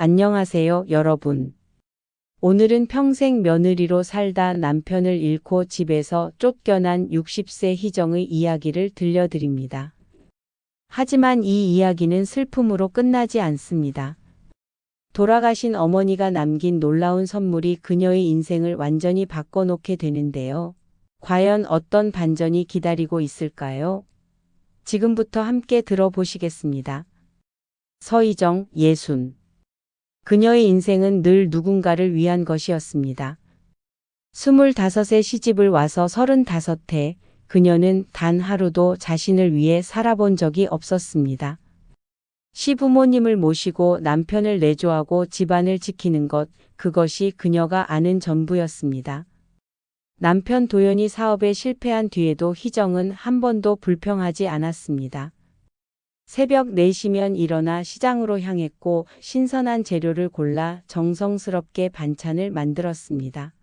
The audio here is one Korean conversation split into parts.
안녕하세요, 여러분. 오늘은 평생 며느리로 살다 남편을 잃고 집에서 쫓겨난 60세 희정의 이야기를 들려드립니다. 하지만 이 이야기는 슬픔으로 끝나지 않습니다. 돌아가신 어머니가 남긴 놀라운 선물이 그녀의 인생을 완전히 바꿔놓게 되는데요. 과연 어떤 반전이 기다리고 있을까요? 지금부터 함께 들어보시겠습니다. 서희정, 60. 그녀의 인생은 늘 누군가를 위한 것이었습니다. 25세 시집을 와서 35해, 그녀는 단 하루도 자신을 위해 살아본 적이 없었습니다. 시부모님을 모시고 남편을 내조하고 집안을 지키는 것, 그것이 그녀가 아는 전부였습니다. 남편 도연이 사업에 실패한 뒤에도 희정은 한 번도 불평하지 않았습니다. 새벽 4시면 일어나 시장으로 향했고 신선한 재료를 골라 정성스럽게 반찬을 만들었습니다.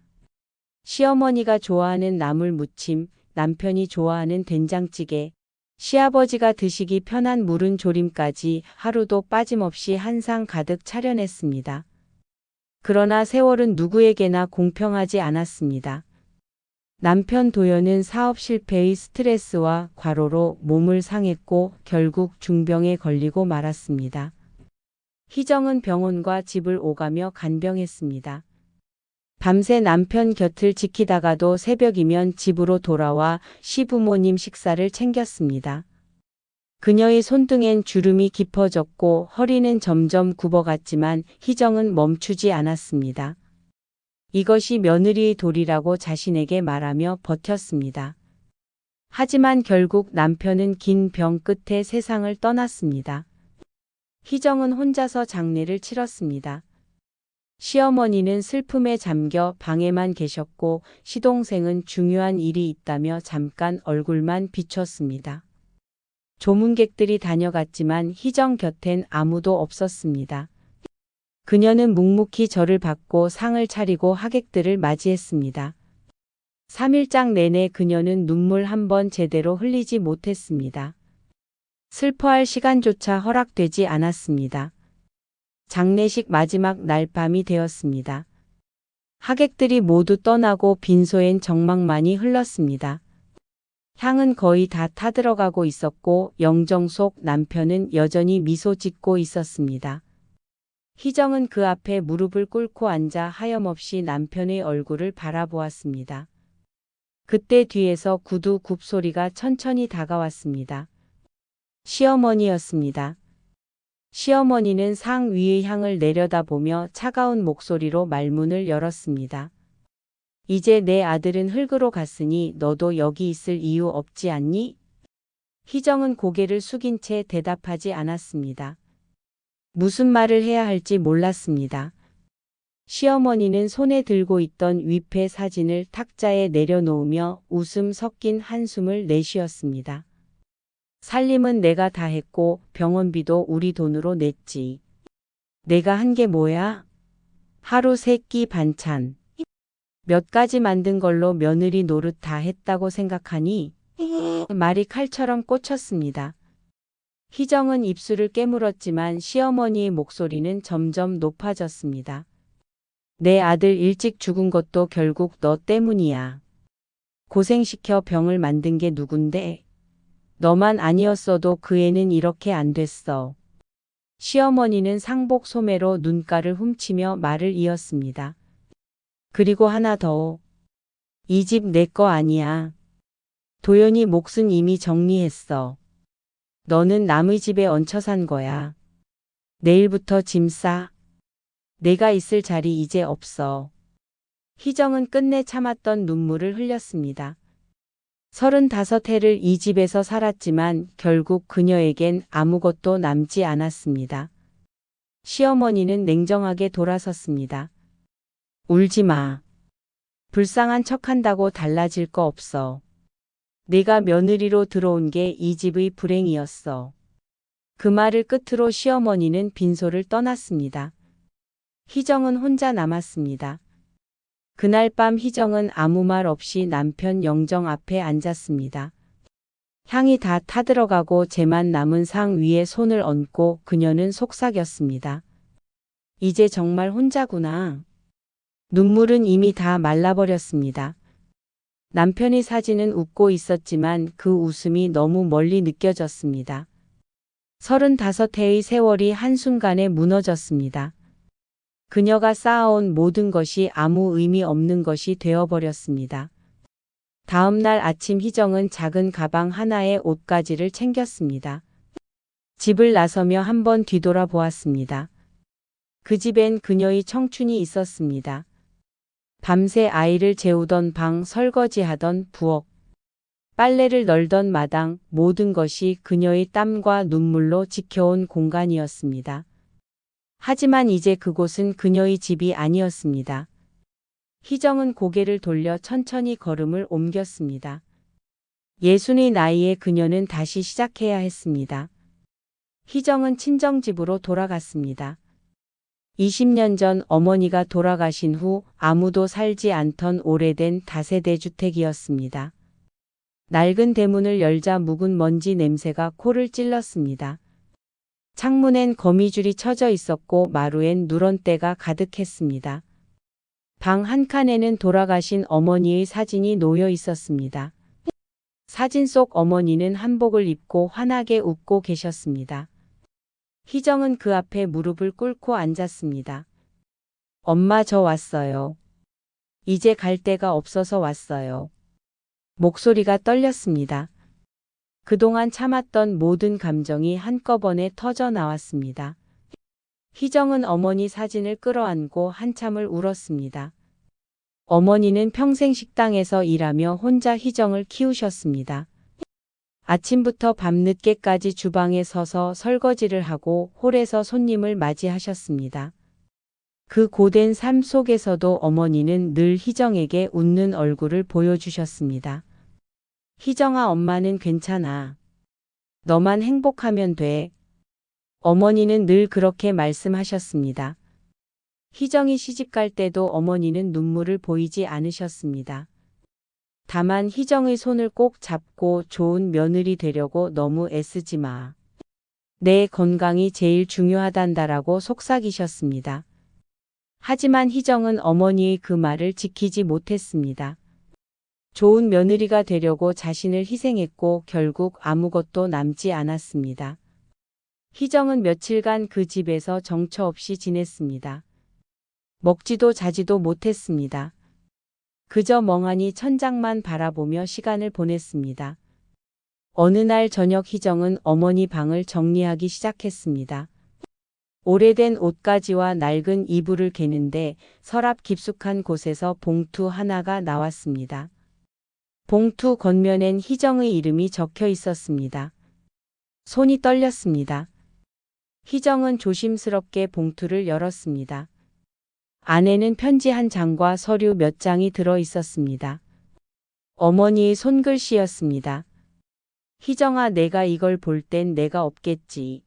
시어머니가 좋아하는 나물 무침, 남편이 좋아하는 된장찌개, 시아버지가 드시기 편한 물은 조림까지 하루도 빠짐없이 한상 가득 차려냈습니다. 그러나 세월은 누구에게나 공평하지 않았습니다. 남편 도연은 사업 실패의 스트레스와 과로로 몸을 상했고 결국 중병에 걸리고 말았습니다. 희정은 병원과 집을 오가며 간병했습니다. 밤새 남편 곁을 지키다가도 새벽이면 집으로 돌아와 시부모님 식사를 챙겼습니다. 그녀의 손등엔 주름이 깊어졌고 허리는 점점 굽어갔지만 희정은 멈추지 않았습니다. 이것이 며느리의 도리라고 자신에게 말하며 버텼습니다. 하지만 결국 남편은 긴 병 끝에 세상을 떠났습니다. 희정은 혼자서 장례를 치렀습니다. 시어머니는 슬픔에 잠겨 방에만 계셨고 시동생은 중요한 일이 있다며 잠깐 얼굴만 비췄습니다. 조문객들이 다녀갔지만 희정 곁엔 아무도 없었습니다. 그녀는 묵묵히 절을 받고 상을 차리고 하객들을 맞이했습니다. 3일장 내내 그녀는 눈물 한 번 제대로 흘리지 못했습니다. 슬퍼할 시간조차 허락되지 않았습니다. 장례식 마지막 날 밤이 되었습니다. 하객들이 모두 떠나고 빈소엔 정막만이 흘렀습니다. 향은 거의 다 타들어가고 있었고 영정 속 남편은 여전히 미소 짓고 있었습니다. 희정은 그 앞에 무릎을 꿇고 앉아 하염없이 남편의 얼굴을 바라보았습니다. 그때 뒤에서 구두 굽소리가 천천히 다가왔습니다. 시어머니였습니다. 시어머니는 상 위의 향을 내려다보며 차가운 목소리로 말문을 열었습니다. 이제 내 아들은 흙으로 갔으니 너도 여기 있을 이유 없지 않니? 희정은 고개를 숙인 채 대답하지 않았습니다. 무슨 말을 해야 할지 몰랐습니다. 시어머니는 손에 들고 있던 위패 사진을 탁자에 내려놓으며 웃음 섞인 한숨을 내쉬었습니다. 살림은 내가 다 했고 병원비도 우리 돈으로 냈지. 내가 한 게 뭐야? 하루 3끼 반찬. 몇 가지 만든 걸로 며느리 노릇 다 했다고 생각하니? 말이 칼처럼 꽂혔습니다. 희정은 입술을 깨물었지만 시어머니의 목소리는 점점 높아졌습니다. 내 아들 일찍 죽은 것도 결국 너 때문이야. 고생시켜 병을 만든 게 누군데? 너만 아니었어도 그 애는 이렇게 안 됐어. 시어머니는 상복 소매로 눈가를 훔치며 말을 이었습니다. 그리고 하나 더. 이 집 내 거 아니야. 도연이 몫은 이미 정리했어. 너는 남의 집에 얹혀 산 거야. 내일부터 짐 싸. 내가 있을 자리 이제 없어. 희정은 끝내 참았던 눈물을 흘렸습니다. 35해를 이 집에서 살았지만 결국 그녀에겐 아무것도 남지 않았습니다. 시어머니는 냉정하게 돌아섰습니다. 울지 마. 불쌍한 척한다고 달라질 거 없어. 내가 며느리로 들어온 게 이 집의 불행이었어. 그 말을 끝으로 시어머니는 빈소를 떠났습니다. 희정은 혼자 남았습니다. 그날 밤 희정은 아무 말 없이 남편 영정 앞에 앉았습니다. 향이 다 타들어가고 재만 남은 상 위에 손을 얹고 그녀는 속삭였습니다. 이제 정말 혼자구나. 눈물은 이미 다 말라버렸습니다. 남편의 사진은 웃고 있었지만 그 웃음이 너무 멀리 느껴졌습니다. 35해의 세월이 한순간에 무너졌습니다. 그녀가 쌓아온 모든 것이 아무 의미 없는 것이 되어버렸습니다. 다음 날 아침 희정은 작은 가방 하나에 옷가지를 챙겼습니다. 집을 나서며 한번 뒤돌아 보았습니다. 그 집엔 그녀의 청춘이 있었습니다. 밤새 아이를 재우던 방, 설거지하던 부엌, 빨래를 널던 마당, 모든 것이 그녀의 땀과 눈물로 지켜온 공간이었습니다. 하지만 이제 그곳은 그녀의 집이 아니었습니다. 희정은 고개를 돌려 천천히 걸음을 옮겼습니다. 60의 나이에 그녀는 다시 시작해야 했습니다. 희정은 친정집으로 돌아갔습니다. 20년 전 어머니가 돌아가신 후 아무도 살지 않던 오래된 다세대 주택이었습니다. 낡은 대문을 열자 묵은 먼지 냄새가 코를 찔렀습니다. 창문엔 거미줄이 쳐져 있었고 마루엔 누런 때가 가득했습니다. 방 한 칸에는 돌아가신 어머니의 사진이 놓여 있었습니다. 사진 속 어머니는 한복을 입고 환하게 웃고 계셨습니다. 희정은 그 앞에 무릎을 꿇고 앉았습니다. 엄마, 저 왔어요. 이제 갈 데가 없어서 왔어요. 목소리가 떨렸습니다. 그동안 참았던 모든 감정이 한꺼번에 터져 나왔습니다. 희정은 어머니 사진을 끌어안고 한참을 울었습니다. 어머니는 평생 식당에서 일하며 혼자 희정을 키우셨습니다. 아침부터 밤늦게까지 주방에 서서 설거지를 하고 홀에서 손님을 맞이하셨습니다. 그 고된 삶 속에서도 어머니는 늘 희정에게 웃는 얼굴을 보여주셨습니다. 희정아, 엄마는 괜찮아. 너만 행복하면 돼. 어머니는 늘 그렇게 말씀하셨습니다. 희정이 시집갈 때도 어머니는 눈물을 보이지 않으셨습니다. 다만 희정의 손을 꼭 잡고 좋은 며느리 되려고 너무 애쓰지 마. 내 건강이 제일 중요하단다라고 속삭이셨습니다. 하지만 희정은 어머니의 그 말을 지키지 못했습니다. 좋은 며느리가 되려고 자신을 희생했고 결국 아무것도 남지 않았습니다. 희정은 며칠간 그 집에서 정처 없이 지냈습니다. 먹지도 자지도 못했습니다. 그저 멍하니 천장만 바라보며 시간을 보냈습니다. 어느 날 저녁 희정은 어머니 방을 정리하기 시작했습니다. 오래된 옷가지와 낡은 이불을 개는데 서랍 깊숙한 곳에서 봉투 하나가 나왔습니다. 봉투 겉면엔 희정의 이름이 적혀 있었습니다. 손이 떨렸습니다. 희정은 조심스럽게 봉투를 열었습니다. 안에는 편지 한 장과 서류 몇 장이 들어 있었습니다. 어머니의 손글씨였습니다. 희정아, 내가 이걸 볼 땐 내가 없겠지.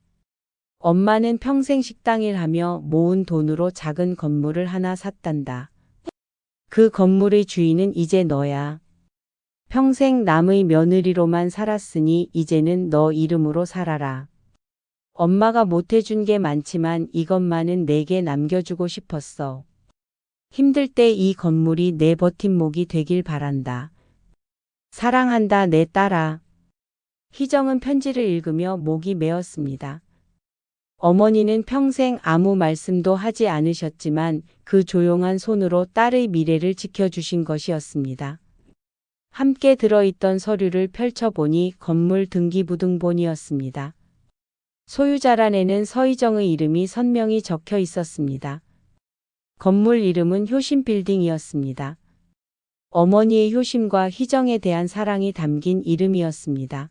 엄마는 평생 식당일 하며 모은 돈으로 작은 건물을 하나 샀단다. 그 건물의 주인은 이제 너야. 평생 남의 며느리로만 살았으니 이제는 너 이름으로 살아라. 엄마가 못해준 게 많지만 이것만은 내게 남겨주고 싶었어. 힘들 때 이 건물이 내 버팀목이 되길 바란다. 사랑한다, 내 딸아. 희정은 편지를 읽으며 목이 메었습니다. 어머니는 평생 아무 말씀도 하지 않으셨지만 그 조용한 손으로 딸의 미래를 지켜주신 것이었습니다. 함께 들어있던 서류를 펼쳐보니 건물 등기부등본이었습니다. 소유자란에는 서희정의 이름이 선명히 적혀 있었습니다. 건물 이름은 효심빌딩이었습니다. 어머니의 효심과 희정에 대한 사랑이 담긴 이름이었습니다.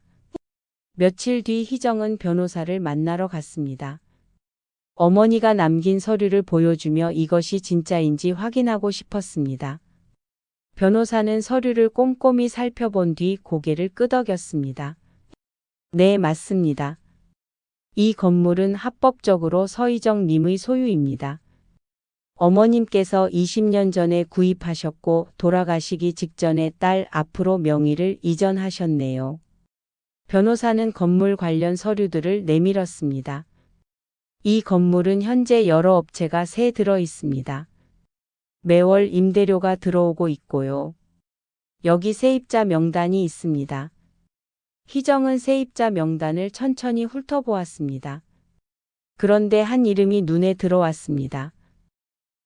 며칠 뒤 희정은 변호사를 만나러 갔습니다. 어머니가 남긴 서류를 보여주며 이것이 진짜인지 확인하고 싶었습니다. 변호사는 서류를 꼼꼼히 살펴본 뒤 고개를 끄덕였습니다. 네, 맞습니다. 이 건물은 합법적으로 서희정 님의 소유입니다. 어머님께서 20년 전에 구입하셨고 돌아가시기 직전에 딸 앞으로 명의를 이전하셨네요. 변호사는 건물 관련 서류들을 내밀었습니다. 이 건물은 현재 여러 업체가 새 들어 있습니다. 매월 임대료가 들어오고 있고요. 여기 세입자 명단이 있습니다. 희정은 세입자 명단을 천천히 훑어보았습니다. 그런데 한 이름이 눈에 들어왔습니다.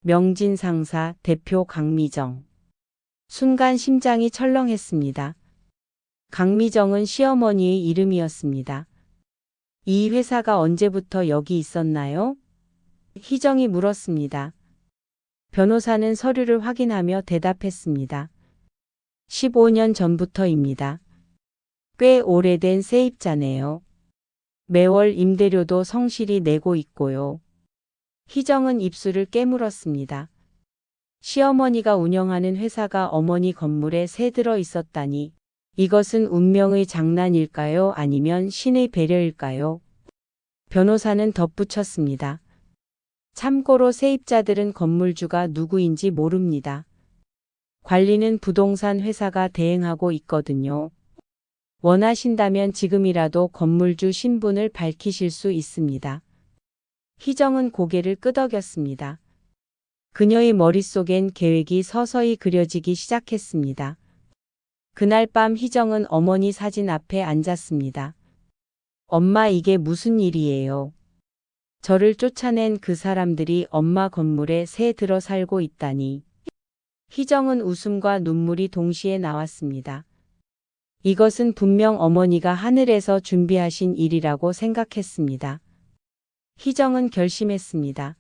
명진 상사 대표 강미정. 순간 심장이 철렁했습니다. 강미정은 시어머니의 이름이었습니다. 이 회사가 언제부터 여기 있었나요? 희정이 물었습니다. 변호사는 서류를 확인하며 대답했습니다. 15년 전부터입니다. 꽤 오래된 세입자네요. 매월 임대료도 성실히 내고 있고요. 희정은 입술을 깨물었습니다. 시어머니가 운영하는 회사가 어머니 건물에 새 들어 있었다니, 이것은 운명의 장난일까요? 아니면 신의 배려일까요? 변호사는 덧붙였습니다. 참고로 세입자들은 건물주가 누구인지 모릅니다. 관리는 부동산 회사가 대행하고 있거든요. 원하신다면 지금이라도 건물주 신분을 밝히실 수 있습니다. 희정은 고개를 끄덕였습니다. 그녀의 머릿속엔 계획이 서서히 그려지기 시작했습니다. 그날 밤 희정은 어머니 사진 앞에 앉았습니다. 엄마, 이게 무슨 일이에요? 저를 쫓아낸 그 사람들이 엄마 건물에 새 들어 살고 있다니. 희정은 웃음과 눈물이 동시에 나왔습니다. 이것은 분명 어머니가 하늘에서 준비하신 일이라고 생각했습니다. 희정은 결심했습니다.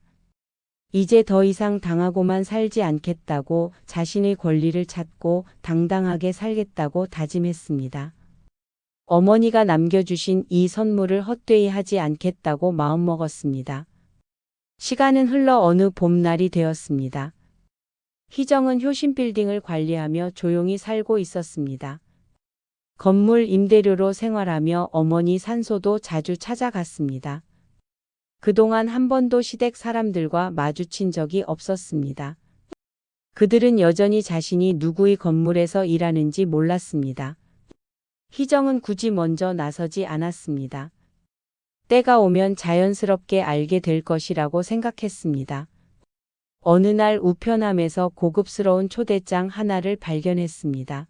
이제 더 이상 당하고만 살지 않겠다고, 자신의 권리를 찾고 당당하게 살겠다고 다짐했습니다. 어머니가 남겨주신 이 선물을 헛되이 하지 않겠다고 마음먹었습니다. 시간은 흘러 어느 봄날이 되었습니다. 희정은 효신빌딩을 관리하며 조용히 살고 있었습니다. 건물 임대료로 생활하며 어머니 산소도 자주 찾아갔습니다. 그동안 한 번도 시댁 사람들과 마주친 적이 없었습니다. 그들은 여전히 자신이 누구의 건물에서 일하는지 몰랐습니다. 희정은 굳이 먼저 나서지 않았습니다. 때가 오면 자연스럽게 알게 될 것이라고 생각했습니다. 어느 날 우편함에서 고급스러운 초대장 하나를 발견했습니다.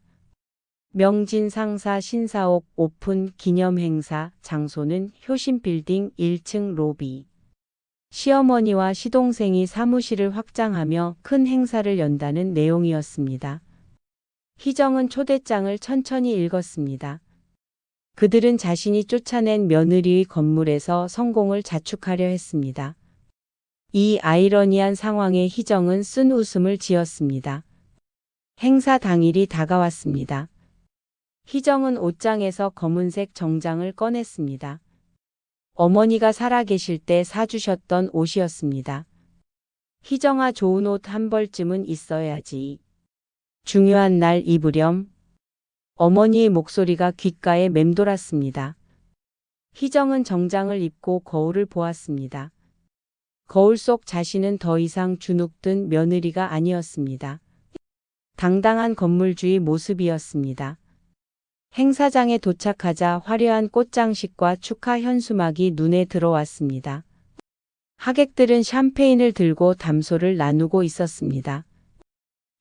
명진 상사 신사옥 오픈 기념행사, 장소는 효신빌딩 1층 로비. 시어머니와 시동생이 사무실을 확장하며 큰 행사를 연다는 내용이었습니다. 희정은 초대장을 천천히 읽었습니다. 그들은 자신이 쫓아낸 며느리의 건물에서 성공을 자축하려 했습니다. 이 아이러니한 상황에 희정은 쓴 웃음을 지었습니다. 행사 당일이 다가왔습니다. 희정은 옷장에서 검은색 정장을 꺼냈습니다. 어머니가 살아계실 때 사주셨던 옷이었습니다. 희정아, 좋은 옷 한 벌쯤은 있어야지. 중요한 날 입으렴. 어머니의 목소리가 귓가에 맴돌았습니다. 희정은 정장을 입고 거울을 보았습니다. 거울 속 자신은 더 이상 주눅든 며느리가 아니었습니다. 당당한 건물주의 모습이었습니다. 행사장에 도착하자 화려한 꽃장식과 축하 현수막이 눈에 들어왔습니다. 하객들은 샴페인을 들고 담소를 나누고 있었습니다.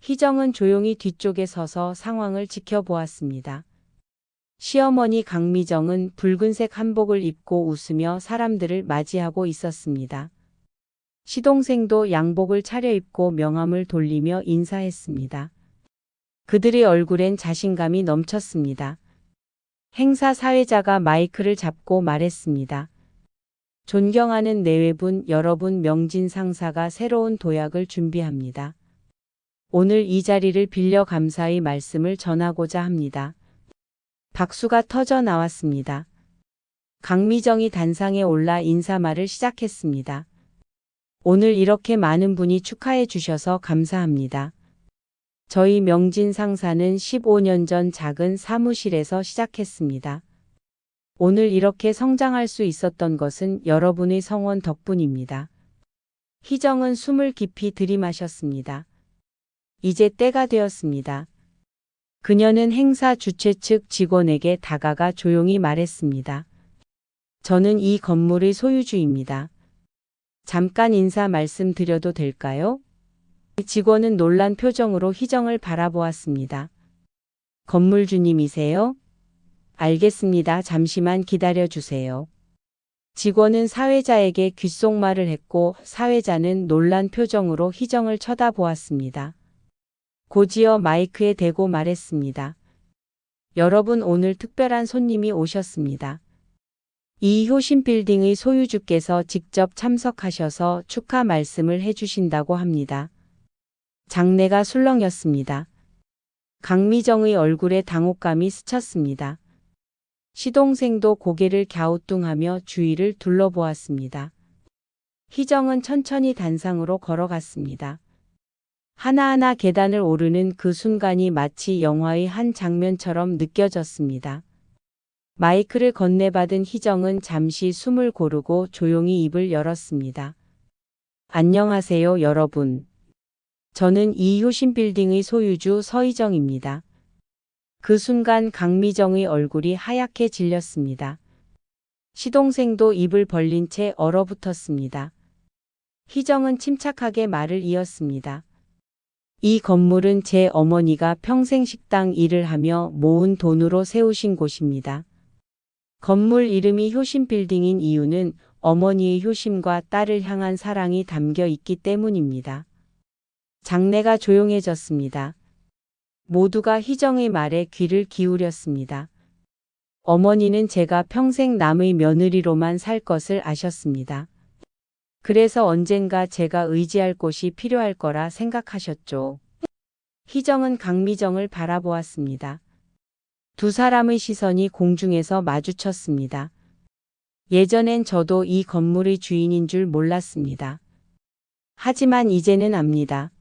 희정은 조용히 뒤쪽에 서서 상황을 지켜보았습니다. 시어머니 강미정은 붉은색 한복을 입고 웃으며 사람들을 맞이하고 있었습니다. 시동생도 양복을 차려입고 명함을 돌리며 인사했습니다. 그들의 얼굴엔 자신감이 넘쳤습니다. 행사 사회자가 마이크를 잡고 말했습니다. 존경하는 내외분 여러분, 명진 상사가 새로운 도약을 준비합니다. 오늘 이 자리를 빌려 감사의 말씀을 전하고자 합니다. 박수가 터져 나왔습니다. 강미정이 단상에 올라 인사말을 시작했습니다. 오늘 이렇게 많은 분이 축하해 주셔서 감사합니다. 저희 명진 상사는 15년 전 작은 사무실에서 시작했습니다. 오늘 이렇게 성장할 수 있었던 것은 여러분의 성원 덕분입니다. 희정은 숨을 깊이 들이마셨습니다. 이제 때가 되었습니다. 그녀는 행사 주최 측 직원에게 다가가 조용히 말했습니다. 저는 이 건물의 소유주입니다. 잠깐 인사 말씀드려도 될까요? 직원은 놀란 표정으로 희정을 바라보았습니다. 건물주님이세요? 알겠습니다. 잠시만 기다려 주세요. 직원은 사회자에게 귓속말을 했고 사회자는 놀란 표정으로 희정을 쳐다보았습니다. 곧이어 마이크에 대고 말했습니다. 여러분, 오늘 특별한 손님이 오셨습니다. 이 효신빌딩의 소유주께서 직접 참석하셔서 축하 말씀을 해주신다고 합니다. 장내가 술렁였습니다. 강미정의 얼굴에 당혹감이 스쳤습니다. 시동생도 고개를 갸우뚱하며 주위를 둘러보았습니다. 희정은 천천히 단상으로 걸어갔습니다. 하나하나 계단을 오르는 그 순간이 마치 영화의 한 장면처럼 느껴졌습니다. 마이크를 건네받은 희정은 잠시 숨을 고르고 조용히 입을 열었습니다. 안녕하세요, 여러분. 저는 이 효신빌딩의 소유주 서희정입니다. 그 순간 강미정의 얼굴이 하얗게 질렸습니다. 시동생도 입을 벌린 채 얼어붙었습니다. 희정은 침착하게 말을 이었습니다. 이 건물은 제 어머니가 평생 식당 일을 하며 모은 돈으로 세우신 곳입니다. 건물 이름이 효신빌딩인 이유는 어머니의 효심과 딸을 향한 사랑이 담겨 있기 때문입니다. 장내가 조용해졌습니다. 모두가 희정의 말에 귀를 기울였습니다. 어머니는 제가 평생 남의 며느리로만 살 것을 아셨습니다. 그래서 언젠가 제가 의지할 곳이 필요할 거라 생각하셨죠. 희정은 강미정을 바라보았습니다. 두 사람의 시선이 공중에서 마주쳤습니다. 예전엔 저도 이 건물의 주인인 줄 몰랐습니다. 하지만 이제는 압니다.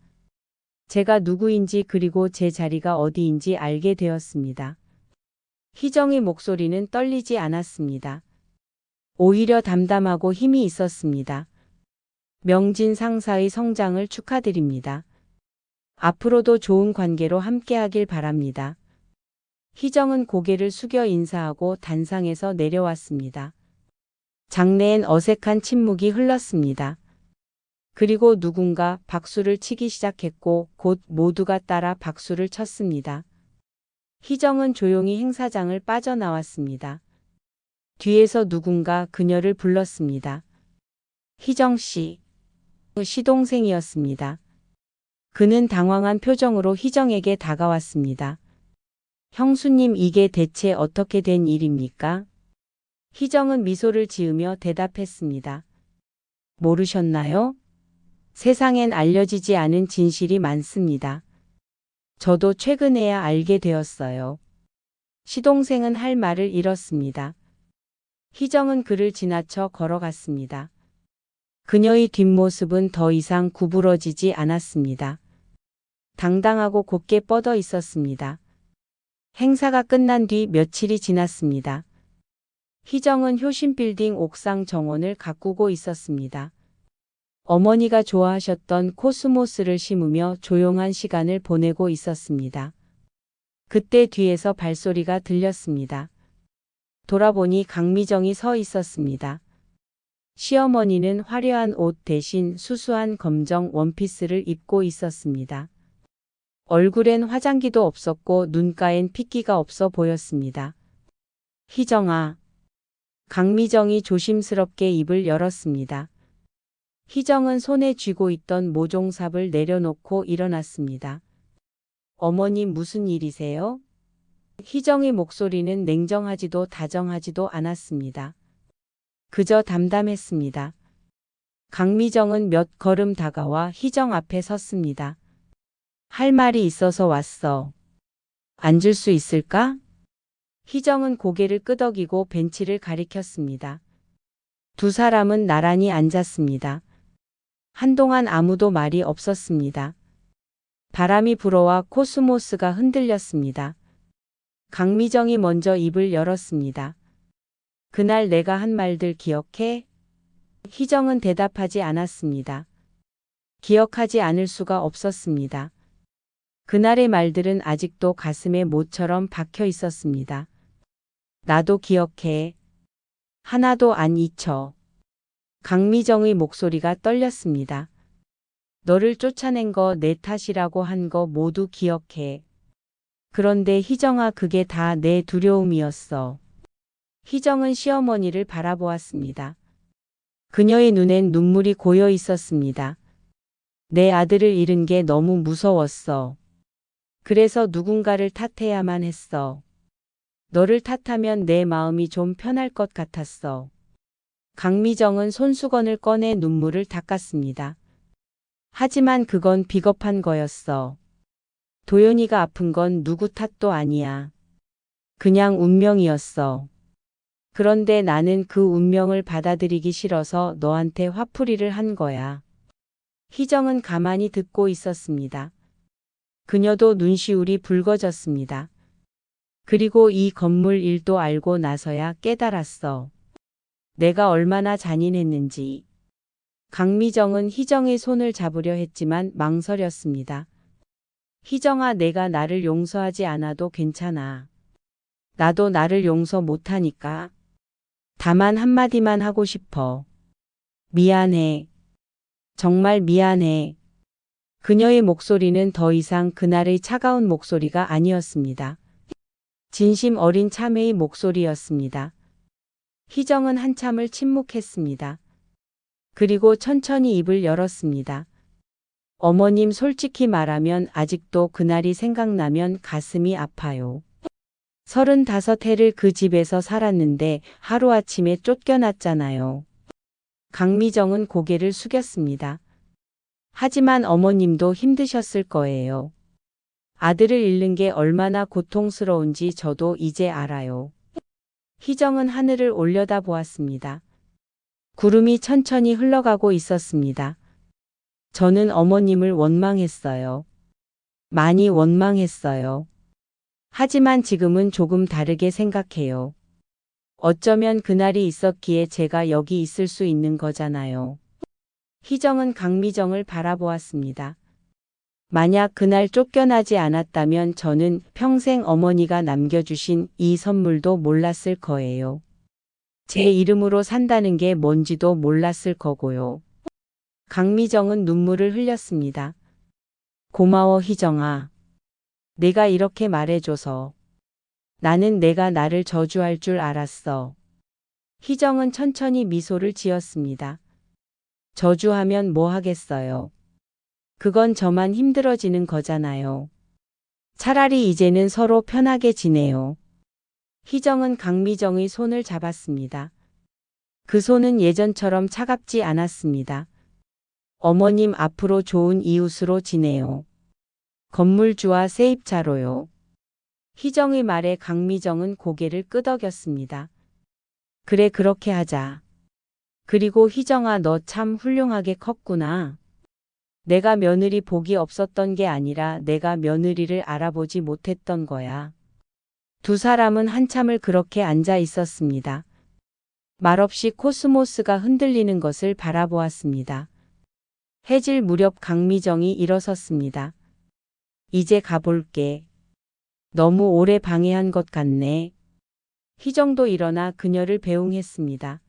제가 누구인지 그리고 제 자리가 어디인지 알게 되었습니다. 희정의 목소리는 떨리지 않았습니다. 오히려 담담하고 힘이 있었습니다. 명진 상사의 성장을 축하드립니다. 앞으로도 좋은 관계로 함께하길 바랍니다. 희정은 고개를 숙여 인사하고 단상에서 내려왔습니다. 장내엔 어색한 침묵이 흘렀습니다. 그리고 누군가 박수를 치기 시작했고 곧 모두가 따라 박수를 쳤습니다. 희정은 조용히 행사장을 빠져나왔습니다. 뒤에서 누군가 그녀를 불렀습니다. 희정 씨. 시동생이었습니다. 그는 당황한 표정으로 희정에게 다가왔습니다. 형수님, 이게 대체 어떻게 된 일입니까? 희정은 미소를 지으며 대답했습니다. 모르셨나요? 세상엔 알려지지 않은 진실이 많습니다. 저도 최근에야 알게 되었어요. 시동생은 할 말을 잃었습니다. 희정은 그를 지나쳐 걸어갔습니다. 그녀의 뒷모습은 더 이상 구부러지지 않았습니다. 당당하고 곧게 뻗어 있었습니다. 행사가 끝난 뒤 며칠이 지났습니다. 희정은 효신빌딩 옥상 정원을 가꾸고 있었습니다. 어머니가 좋아하셨던 코스모스를 심으며 조용한 시간을 보내고 있었습니다. 그때 뒤에서 발소리가 들렸습니다. 돌아보니 강미정이 서 있었습니다. 시어머니는 화려한 옷 대신 수수한 검정 원피스를 입고 있었습니다. 얼굴엔 화장기도 없었고 눈가엔 핏기가 없어 보였습니다. 희정아. 강미정이 조심스럽게 입을 열었습니다. 희정은 손에 쥐고 있던 모종삽을 내려놓고 일어났습니다. 어머니, 무슨 일이세요? 희정의 목소리는 냉정하지도 다정하지도 않았습니다. 그저 담담했습니다. 강미정은 몇 걸음 다가와 희정 앞에 섰습니다. 할 말이 있어서 왔어. 앉을 수 있을까? 희정은 고개를 끄덕이고 벤치를 가리켰습니다. 두 사람은 나란히 앉았습니다. 한동안 아무도 말이 없었습니다. 바람이 불어와 코스모스가 흔들렸습니다. 강미정이 먼저 입을 열었습니다. 그날 내가 한 말들 기억해? 희정은 대답하지 않았습니다. 기억하지 않을 수가 없었습니다. 그날의 말들은 아직도 가슴에 못처럼 박혀 있었습니다. 나도 기억해. 하나도 안 잊혀. 강미정의 목소리가 떨렸습니다. 너를 쫓아낸 거 내 탓이라고 한 거 모두 기억해. 그런데 희정아, 그게 다 내 두려움이었어. 희정은 시어머니를 바라보았습니다. 그녀의 눈엔 눈물이 고여 있었습니다. 내 아들을 잃은 게 너무 무서웠어. 그래서 누군가를 탓해야만 했어. 너를 탓하면 내 마음이 좀 편할 것 같았어. 강미정은 손수건을 꺼내 눈물을 닦았습니다. 하지만 그건 비겁한 거였어. 도연이가 아픈 건 누구 탓도 아니야. 그냥 운명이었어. 그런데 나는 그 운명을 받아들이기 싫어서 너한테 화풀이를 한 거야. 희정은 가만히 듣고 있었습니다. 그녀도 눈시울이 붉어졌습니다. 그리고 이 건물 일도 알고 나서야 깨달았어. 내가 얼마나 잔인했는지. 강미정은 희정의 손을 잡으려 했지만 망설였습니다. 희정아, 내가 나를 용서하지 않아도 괜찮아. 나도 나를 용서 못하니까. 다만 한마디만 하고 싶어. 미안해. 정말 미안해. 그녀의 목소리는 더 이상 그날의 차가운 목소리가 아니었습니다. 진심 어린 참회의 목소리였습니다. 희정은 한참을 침묵했습니다. 그리고 천천히 입을 열었습니다. 어머님, 솔직히 말하면 아직도 그날이 생각나면 가슴이 아파요. 35해를 그 집에서 살았는데 하루아침에 쫓겨났잖아요. 강미정은 고개를 숙였습니다. 하지만 어머님도 힘드셨을 거예요. 아들을 잃는 게 얼마나 고통스러운지 저도 이제 알아요. 희정은 하늘을 올려다보았습니다. 구름이 천천히 흘러가고 있었습니다. 저는 어머님을 원망했어요. 많이 원망했어요. 하지만 지금은 조금 다르게 생각해요. 어쩌면 그날이 있었기에 제가 여기 있을 수 있는 거잖아요. 희정은 강미정을 바라보았습니다. 만약 그날 쫓겨나지 않았다면 저는 평생 어머니가 남겨주신 이 선물도 몰랐을 거예요. 제 이름으로 산다는 게 뭔지도 몰랐을 거고요. 강미정은 눈물을 흘렸습니다. 고마워, 희정아. 내가 이렇게 말해줘서. 나는 내가 나를 저주할 줄 알았어. 희정은 천천히 미소를 지었습니다. 저주하면 뭐 하겠어요. 그건 저만 힘들어지는 거잖아요. 차라리 이제는 서로 편하게 지내요. 희정은 강미정의 손을 잡았습니다. 그 손은 예전처럼 차갑지 않았습니다. 어머님, 앞으로 좋은 이웃으로 지내요. 건물주와 세입자로요. 희정의 말에 강미정은 고개를 끄덕였습니다. 그래, 그렇게 하자. 그리고 희정아, 너 참 훌륭하게 컸구나. 내가 며느리 복이 없었던 게 아니라 내가 며느리를 알아보지 못했던 거야. 두 사람은 한참을 그렇게 앉아 있었습니다. 말없이 코스모스가 흔들리는 것을 바라보았습니다. 해질 무렵 강미정이 일어섰습니다. 이제 가볼게. 너무 오래 방해한 것 같네. 희정도 일어나 그녀를 배웅했습니다.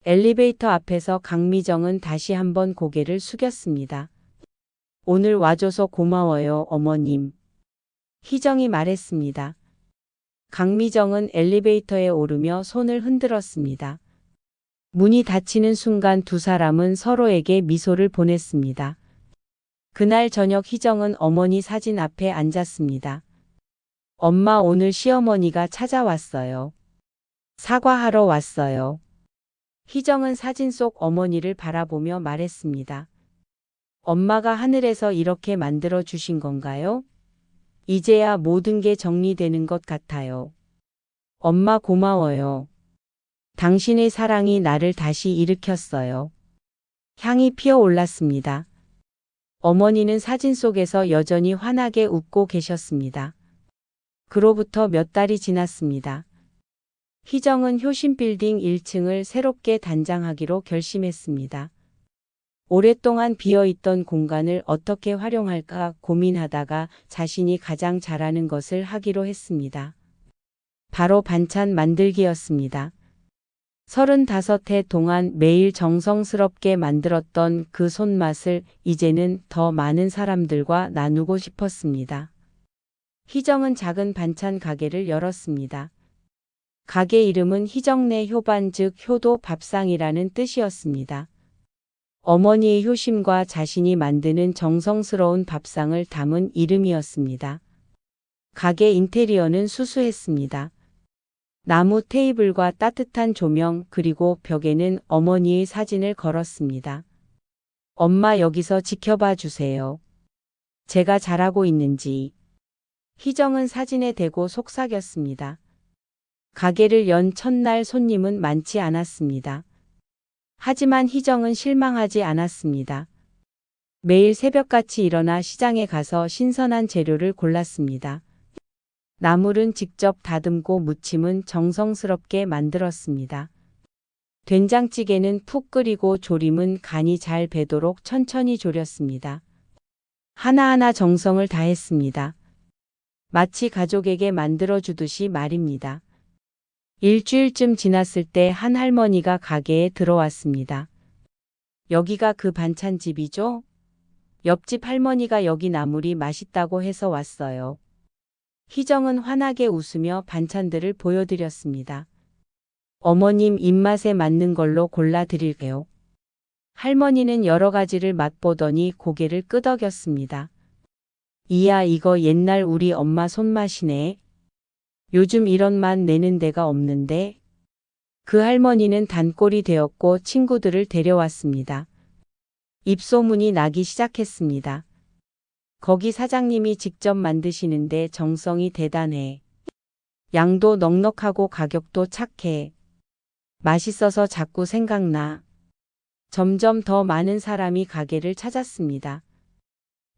엘리베이터 앞에서 강미정은 다시 한번 고개를 숙였습니다. 오늘 와줘서 고마워요, 어머님. 희정이 말했습니다. 강미정은 엘리베이터에 오르며 손을 흔들었습니다. 문이 닫히는 순간 두 사람은 서로에게 미소를 보냈습니다. 그날 저녁 희정은 어머니 사진 앞에 앉았습니다. 엄마, 오늘 시어머니가 찾아왔어요. 사과하러 왔어요. 희정은 사진 속 어머니를 바라보며 말했습니다. 엄마가 하늘에서 이렇게 만들어 주신 건가요? 이제야 모든 게 정리되는 것 같아요. 엄마, 고마워요. 당신의 사랑이 나를 다시 일으켰어요. 향이 피어올랐습니다. 어머니는 사진 속에서 여전히 환하게 웃고 계셨습니다. 그로부터 몇 달이 지났습니다. 희정은 효신빌딩 1층을 새롭게 단장하기로 결심했습니다. 오랫동안 비어있던 공간을 어떻게 활용할까 고민하다가 자신이 가장 잘하는 것을 하기로 했습니다. 바로 반찬 만들기였습니다. 35해 동안 매일 정성스럽게 만들었던 그 손맛을 이제는 더 많은 사람들과 나누고 싶었습니다. 희정은 작은 반찬 가게를 열었습니다. 가게 이름은 희정네 효반 즉 효도 밥상이라는 뜻이었습니다. 어머니의 효심과 자신이 만드는 정성스러운 밥상을 담은 이름이었습니다. 가게 인테리어는 수수했습니다. 나무 테이블과 따뜻한 조명 그리고 벽에는 어머니의 사진을 걸었습니다. 엄마 여기서 지켜봐 주세요. 제가 잘하고 있는지. 희정은 사진에 대고 속삭였습니다. 가게를 연 첫날 손님은 많지 않았습니다. 하지만 희정은 실망하지 않았습니다. 매일 새벽같이 일어나 시장에 가서 신선한 재료를 골랐습니다. 나물은 직접 다듬고 무침은 정성스럽게 만들었습니다. 된장찌개는 푹 끓이고 조림은 간이 잘 배도록 천천히 졸였습니다. 하나하나 정성을 다했습니다. 마치 가족에게 만들어주듯이 말입니다. 일주일쯤 지났을 때 한 할머니가 가게에 들어왔습니다. 여기가 그 반찬집이죠? 옆집 할머니가 여기 나물이 맛있다고 해서 왔어요. 희정은 환하게 웃으며 반찬들을 보여드렸습니다. 어머님 입맛에 맞는 걸로 골라드릴게요. 할머니는 여러 가지를 맛보더니 고개를 끄덕였습니다. 이야 이거 옛날 우리 엄마 손맛이네. 요즘 이런 맛 내는 데가 없는데. 그 할머니는 단골이 되었고 친구들을 데려왔습니다. 입소문이 나기 시작했습니다. 거기 사장님이 직접 만드시는데 정성이 대단해. 양도 넉넉하고 가격도 착해. 맛있어서 자꾸 생각나. 점점 더 많은 사람이 가게를 찾았습니다.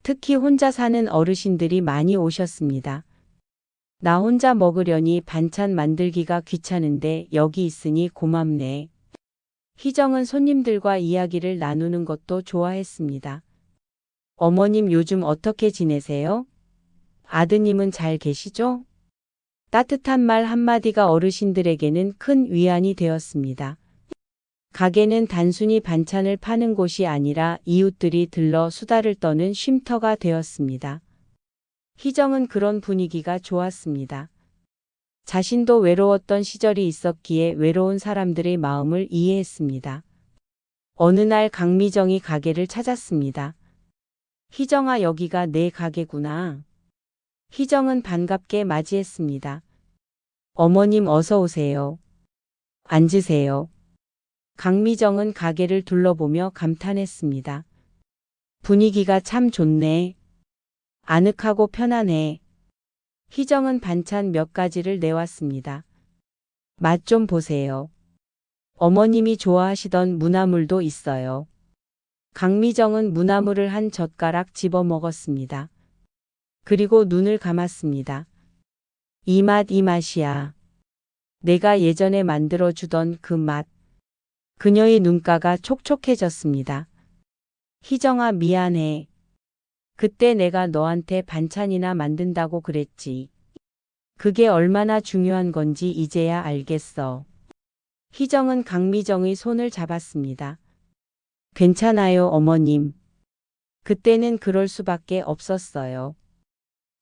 특히 혼자 사는 어르신들이 많이 오셨습니다. 나 혼자 먹으려니 반찬 만들기가 귀찮은데 여기 있으니 고맙네. 희정은 손님들과 이야기를 나누는 것도 좋아했습니다. 어머님 요즘 어떻게 지내세요? 아드님은 잘 계시죠? 따뜻한 말 한마디가 어르신들에게는 큰 위안이 되었습니다. 가게는 단순히 반찬을 파는 곳이 아니라 이웃들이 들러 수다를 떠는 쉼터가 되었습니다. 희정은 그런 분위기가 좋았습니다. 자신도 외로웠던 시절이 있었기에 외로운 사람들의 마음을 이해했습니다. 어느 날 강미정이 가게를 찾았습니다. 희정아 여기가 내 가게구나. 희정은 반갑게 맞이했습니다. 어머님 어서 오세요. 앉으세요. 강미정은 가게를 둘러보며 감탄했습니다. 분위기가 참 좋네. 아늑하고 편안해. 희정은 반찬 몇 가지를 내왔습니다. 맛 좀 보세요. 어머님이 좋아하시던 무나물도 있어요. 강미정은 무나물을 한 젓가락 집어 먹었습니다. 그리고 눈을 감았습니다. 이 맛이야. 내가 예전에 만들어주던 그 맛. 그녀의 눈가가 촉촉해졌습니다. 희정아 미안해. 그때 내가 너한테 반찬이나 만든다고 그랬지. 그게 얼마나 중요한 건지 이제야 알겠어. 희정은 강미정의 손을 잡았습니다. 괜찮아요, 어머님. 그때는 그럴 수밖에 없었어요.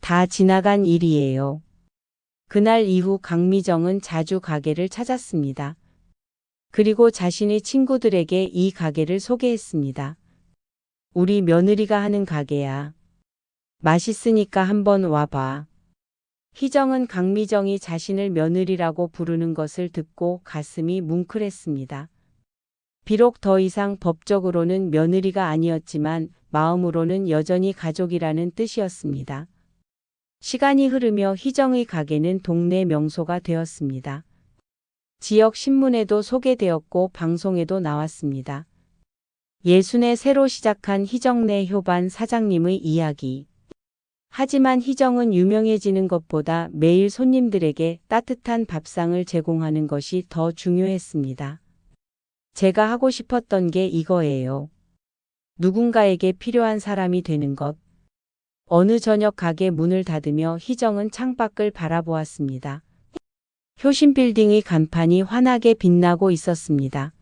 다 지나간 일이에요. 그날 이후 강미정은 자주 가게를 찾았습니다. 그리고 자신의 친구들에게 이 가게를 소개했습니다. 우리 며느리가 하는 가게야. 맛있으니까 한번 와봐. 희정은 강미정이 자신을 며느리라고 부르는 것을 듣고 가슴이 뭉클했습니다. 비록 더 이상 법적으로는 며느리가 아니었지만 마음으로는 여전히 가족이라는 뜻이었습니다. 시간이 흐르며 희정의 가게는 동네 명소가 되었습니다. 지역 신문에도 소개되었고 방송에도 나왔습니다. 예순에 새로 시작한 희정네 효반 사장님의 이야기. 하지만 희정은 유명해지는 것보다 매일 손님들에게 따뜻한 밥상을 제공하는 것이 더 중요했습니다. 제가 하고 싶었던 게 이거예요. 누군가에게 필요한 사람이 되는 것. 어느 저녁 가게 문을 닫으며 희정은 창밖을 바라보았습니다. 효신 빌딩의 간판이 환하게 빛나고 있었습니다.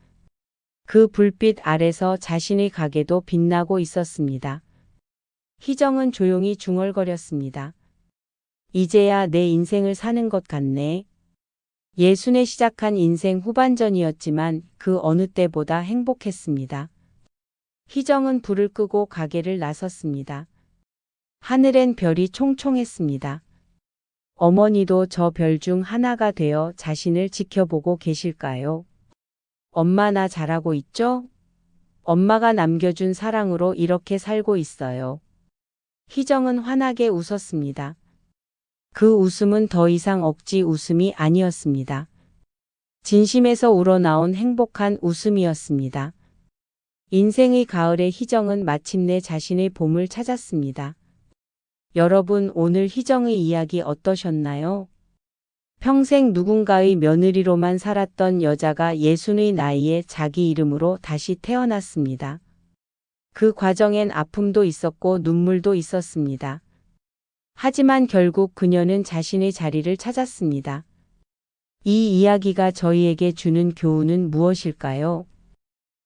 그 불빛 아래서 자신의 가게도 빛나고 있었습니다. 희정은 조용히 중얼거렸습니다. 이제야 내 인생을 사는 것 같네. 예순에 시작한 인생 후반전이었지만 그 어느 때보다 행복했습니다. 희정은 불을 끄고 가게를 나섰습니다. 하늘엔 별이 총총했습니다. 어머니도 저 별 중 하나가 되어 자신을 지켜보고 계실까요? 엄마 나 잘하고 있죠? 엄마가 남겨준 사랑으로 이렇게 살고 있어요. 희정은 환하게 웃었습니다. 그 웃음은 더 이상 억지 웃음이 아니었습니다. 진심에서 우러나온 행복한 웃음이었습니다. 인생의 가을에 희정은 마침내 자신의 봄을 찾았습니다. 여러분, 오늘 희정의 이야기 어떠셨나요? 평생 누군가의 며느리로만 살았던 여자가 예순의 나이에 자기 이름으로 다시 태어났습니다. 그 과정엔 아픔도 있었고 눈물도 있었습니다. 하지만 결국 그녀는 자신의 자리를 찾았습니다. 이 이야기가 저희에게 주는 교훈은 무엇일까요?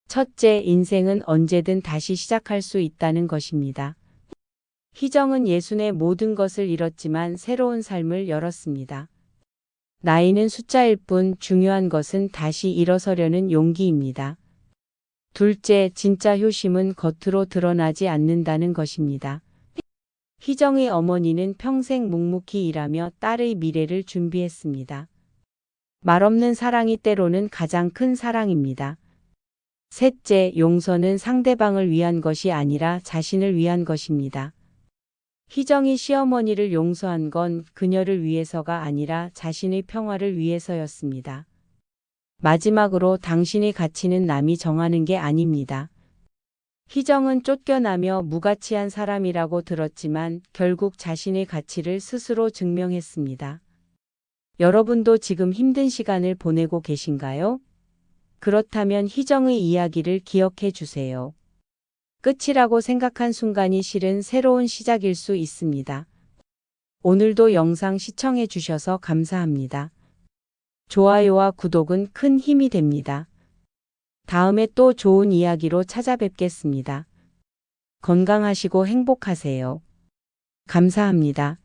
첫째, 인생은 언제든 다시 시작할 수 있다는 것입니다. 희정은 예순의 모든 것을 잃었지만 새로운 삶을 열었습니다. 나이는 숫자일 뿐 중요한 것은 다시 일어서려는 용기입니다. 둘째, 진짜 효심은 겉으로 드러나지 않는다는 것입니다. 희정의 어머니는 평생 묵묵히 일하며 딸의 미래를 준비했습니다. 말없는 사랑이 때로는 가장 큰 사랑입니다. 셋째, 용서는 상대방을 위한 것이 아니라 자신을 위한 것입니다. 희정이 시어머니를 용서한 건 그녀를 위해서가 아니라 자신의 평화를 위해서였습니다. 마지막으로 당신의 가치는 남이 정하는 게 아닙니다. 희정은 쫓겨나며 무가치한 사람이라고 들었지만 결국 자신의 가치를 스스로 증명했습니다. 여러분도 지금 힘든 시간을 보내고 계신가요? 그렇다면 희정의 이야기를 기억해 주세요. 끝이라고 생각한 순간이 실은 새로운 시작일 수 있습니다. 오늘도 영상 시청해 주셔서 감사합니다. 좋아요와 구독은 큰 힘이 됩니다. 다음에 또 좋은 이야기로 찾아뵙겠습니다. 건강하시고 행복하세요. 감사합니다.